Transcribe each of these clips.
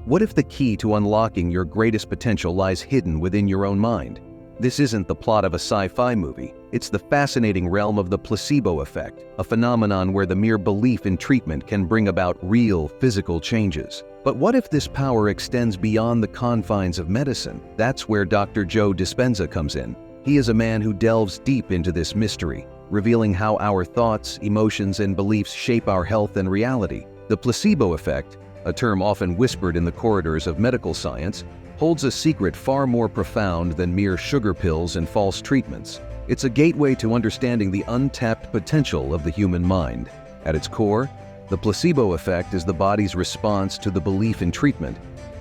What if the key to unlocking your greatest potential lies hidden within your own mind? This isn't the plot of a sci-fi movie. It's the fascinating realm of the placebo effect, a phenomenon where the mere belief in treatment can bring about real physical changes. But what if this power extends beyond the confines of medicine? That's where Dr. Joe Dispenza comes in. He is a man who delves deep into this mystery, revealing how our thoughts, emotions, and beliefs shape our health and reality. The placebo effect, a term often whispered in the corridors of medical science, holds a secret far more profound than mere sugar pills and false treatments. It's a gateway to understanding the untapped potential of the human mind. At its core, the placebo effect is the body's response to the belief in treatment,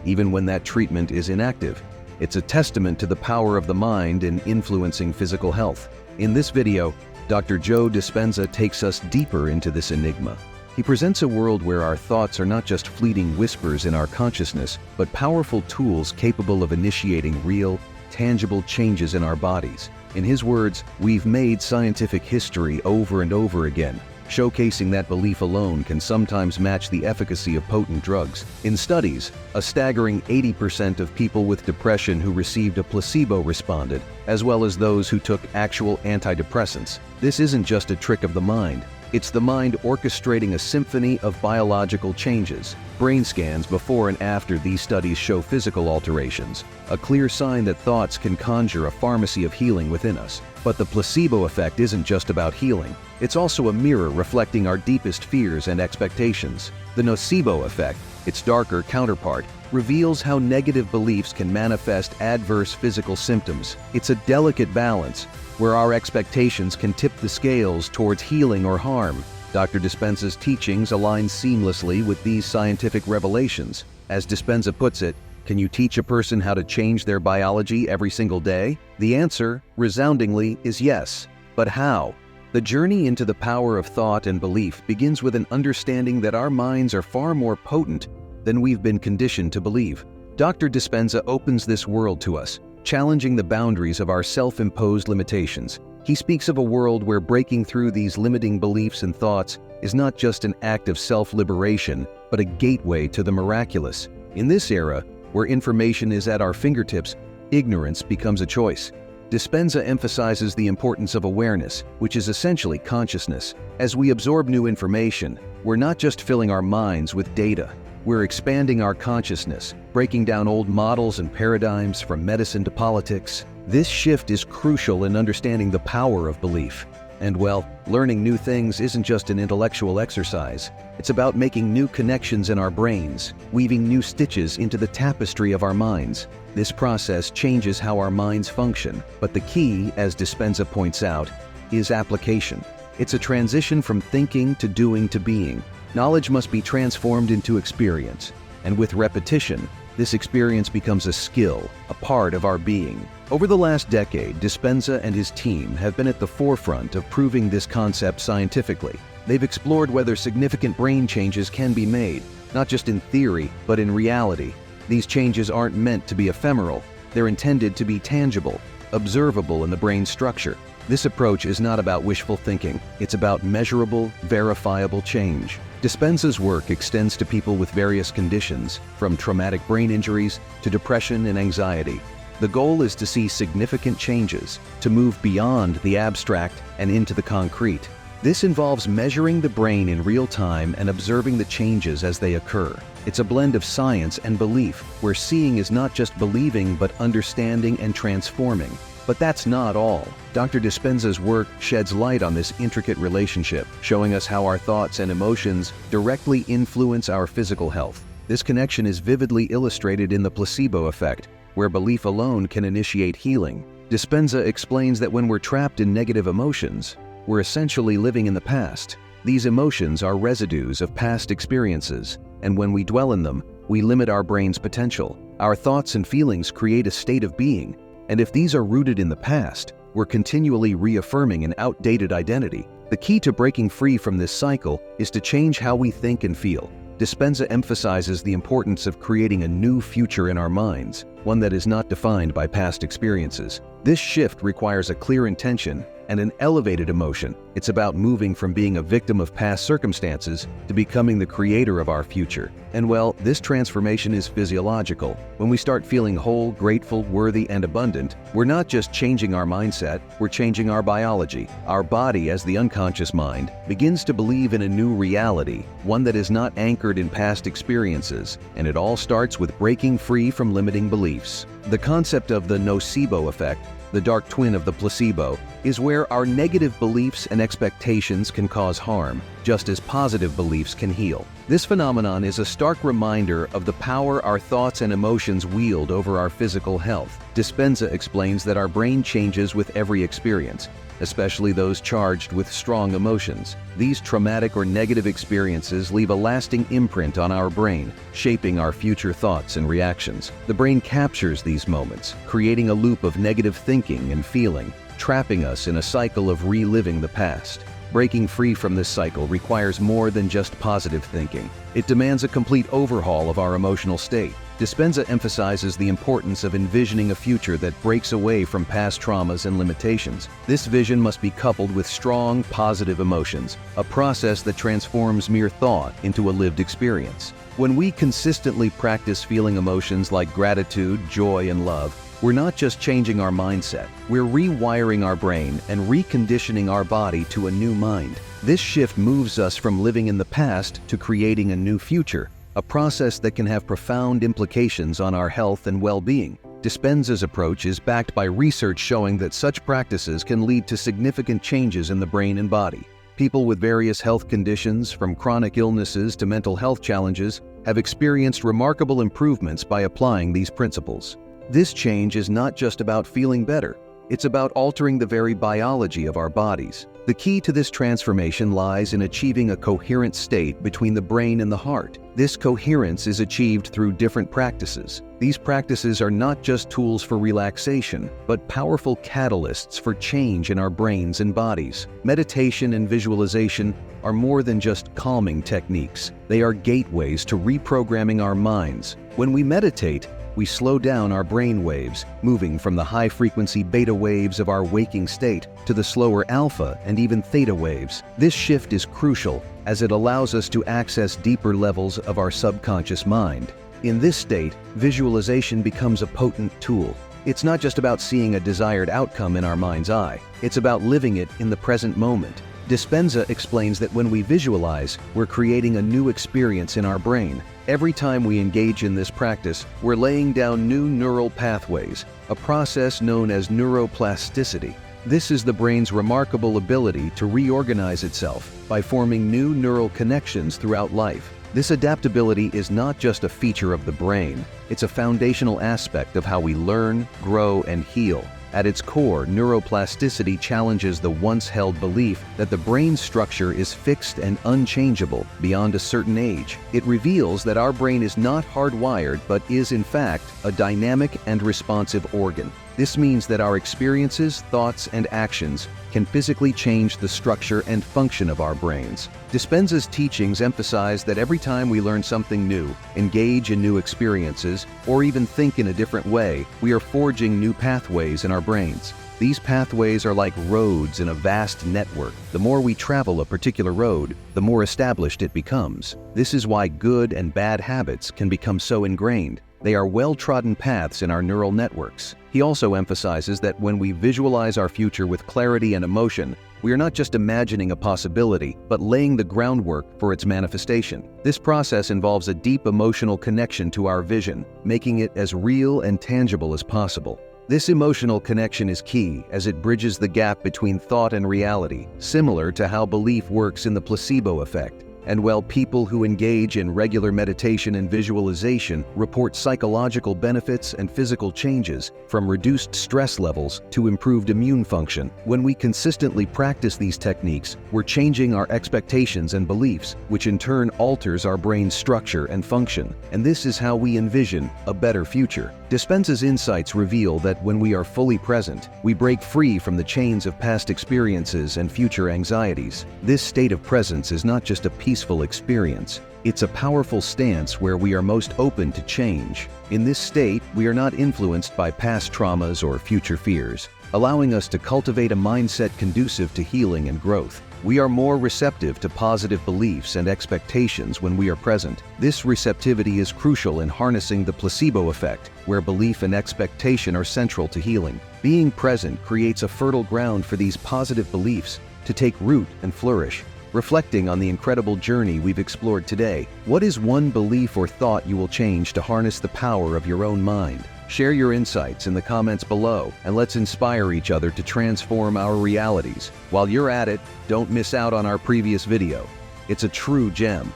even when that treatment is inactive. It's a testament to the power of the mind in influencing physical health. In this video, Dr. Joe Dispenza takes us deeper into this enigma. He presents a world where our thoughts are not just fleeting whispers in our consciousness, but powerful tools capable of initiating real, tangible changes in our bodies. In his words, we've made scientific history over and over again, showcasing that belief alone can sometimes match the efficacy of potent drugs. In studies, a staggering 80% of people with depression who received a placebo responded, as well as those who took actual antidepressants. This isn't just a trick of the mind. It's the mind orchestrating a symphony of biological changes. Brain scans before and after these studies show physical alterations, a clear sign that thoughts can conjure a pharmacy of healing within us. But the placebo effect isn't just about healing. It's also a mirror reflecting our deepest fears and expectations. The nocebo effect, its darker counterpart, reveals how negative beliefs can manifest adverse physical symptoms. It's a delicate balance, where our expectations can tip the scales towards healing or harm. Dr. Dispenza's teachings align seamlessly with these scientific revelations. As Dispenza puts it, can you teach a person how to change their biology every single day? The answer, resoundingly, is yes. But how? The journey into the power of thought and belief begins with an understanding that our minds are far more potent than we've been conditioned to believe. Dr. Dispenza opens this world to us, challenging the boundaries of our self-imposed limitations. He speaks of a world where breaking through these limiting beliefs and thoughts is not just an act of self-liberation, but a gateway to the miraculous. In this era, where information is at our fingertips, ignorance becomes a choice. Dispenza emphasizes the importance of awareness, which is essentially consciousness. As we absorb new information, we're not just filling our minds with data. We're expanding our consciousness, breaking down old models and paradigms from medicine to politics. This shift is crucial in understanding the power of belief. And well, learning new things isn't just an intellectual exercise. It's about making new connections in our brains, weaving new stitches into the tapestry of our minds. This process changes how our minds function, but the key, as Dispenza points out, is application. It's a transition from thinking to doing to being. Knowledge must be transformed into experience, and with repetition, this experience becomes a skill, a part of our being. Over the last decade, Dispenza and his team have been at the forefront of proving this concept scientifically. They've explored whether significant brain changes can be made, not just in theory, but in reality. These changes aren't meant to be ephemeral. They're intended to be tangible, observable in the brain structure. This approach is not about wishful thinking. It's about measurable, verifiable change. Dispenza's work extends to people with various conditions, from traumatic brain injuries to depression and anxiety. The goal is to see significant changes, to move beyond the abstract and into the concrete. This involves measuring the brain in real time and observing the changes as they occur. It's a blend of science and belief, where seeing is not just believing but understanding and transforming. But that's not all. Dr. Dispenza's work sheds light on this intricate relationship, showing us how our thoughts and emotions directly influence our physical health. This connection is vividly illustrated in the placebo effect, where belief alone can initiate healing. Dispenza explains that when we're trapped in negative emotions, we're essentially living in the past. These emotions are residues of past experiences, and when we dwell in them, we limit our brain's potential. Our thoughts and feelings create a state of being, and if these are rooted in the past, we're continually reaffirming an outdated identity. The key to breaking free from this cycle is to change how we think and feel. Dispenza emphasizes the importance of creating a new future in our minds, one that is not defined by past experiences. This shift requires a clear intention, and an elevated emotion. It's about moving from being a victim of past circumstances to becoming the creator of our future. And well, this transformation is physiological. When we start feeling whole, grateful, worthy, and abundant, we're not just changing our mindset, we're changing our biology. Our body, as the unconscious mind, begins to believe in a new reality, one that is not anchored in past experiences, and it all starts with breaking free from limiting beliefs. The concept of the nocebo effect, the dark twin of the placebo, is where our negative beliefs and expectations can cause harm, just as positive beliefs can heal. This phenomenon is a stark reminder of the power our thoughts and emotions wield over our physical health. Dispenza explains that our brain changes with every experience, especially those charged with strong emotions. These traumatic or negative experiences leave a lasting imprint on our brain, shaping our future thoughts and reactions. The brain captures these moments, creating a loop of negative thinking and feeling, trapping us in a cycle of reliving the past. Breaking free from this cycle requires more than just positive thinking. It demands a complete overhaul of our emotional state. Dispenza emphasizes the importance of envisioning a future that breaks away from past traumas and limitations. This vision must be coupled with strong, positive emotions, a process that transforms mere thought into a lived experience. When we consistently practice feeling emotions like gratitude, joy, and love, we're not just changing our mindset, we're rewiring our brain and reconditioning our body to a new mind. This shift moves us from living in the past to creating a new future, a process that can have profound implications on our health and well-being. Dispenza's approach is backed by research showing that such practices can lead to significant changes in the brain and body. People with various health conditions, from chronic illnesses to mental health challenges, have experienced remarkable improvements by applying these principles. This change is not just about feeling better, it's about altering the very biology of our bodies. The key to this transformation lies in achieving a coherent state between the brain and the heart. This coherence is achieved through different practices. These practices are not just tools for relaxation, but powerful catalysts for change in our brains and bodies. Meditation and visualization are more than just calming techniques. They are gateways to reprogramming our minds. When we meditate, we slow down our brain waves, moving from the high-frequency beta waves of our waking state to the slower alpha and even theta waves. This shift is crucial as it allows us to access deeper levels of our subconscious mind. In this state, visualization becomes a potent tool. It's not just about seeing a desired outcome in our mind's eye, it's about living it in the present moment. Dispenza explains that when we visualize, we're creating a new experience in our brain. Every time we engage in this practice, we're laying down new neural pathways, a process known as neuroplasticity. This is the brain's remarkable ability to reorganize itself by forming new neural connections throughout life. This adaptability is not just a feature of the brain, it's a foundational aspect of how we learn, grow, and heal. At its core, neuroplasticity challenges the once-held belief that the brain's structure is fixed and unchangeable beyond a certain age. It reveals that our brain is not hardwired but is, in fact, a dynamic and responsive organ. This means that our experiences, thoughts, and actions can physically change the structure and function of our brains. Dispenza's teachings emphasize that every time we learn something new, engage in new experiences, or even think in a different way, we are forging new pathways in our brains. These pathways are like roads in a vast network. The more we travel a particular road, the more established it becomes. This is why good and bad habits can become so ingrained. They are well-trodden paths in our neural networks. He also emphasizes that when we visualize our future with clarity and emotion, we are not just imagining a possibility, but laying the groundwork for its manifestation. This process involves a deep emotional connection to our vision, making it as real and tangible as possible. This emotional connection is key as it bridges the gap between thought and reality, similar to how belief works in the placebo effect. And while people who engage in regular meditation and visualization report psychological benefits and physical changes, from reduced stress levels to improved immune function, when we consistently practice these techniques, we're changing our expectations and beliefs, which in turn alters our brain's structure and function. And this is how we envision a better future. Dispenza's insights reveal that when we are fully present, we break free from the chains of past experiences and future anxieties. This state of presence is not just a peaceful experience, it's a powerful stance where we are most open to change. In this state, we are not influenced by past traumas or future fears. allowing us to cultivate a mindset conducive to healing and growth. We are more receptive to positive beliefs and expectations when we are present. This receptivity is crucial in harnessing the placebo effect, where belief and expectation are central to healing. Being present creates a fertile ground for these positive beliefs to take root and flourish. Reflecting on the incredible journey we've explored today, what is one belief or thought you will change to harness the power of your own mind? Share your insights in the comments below, and let's inspire each other to transform our realities. While you're at it, don't miss out on our previous video. It's a true gem.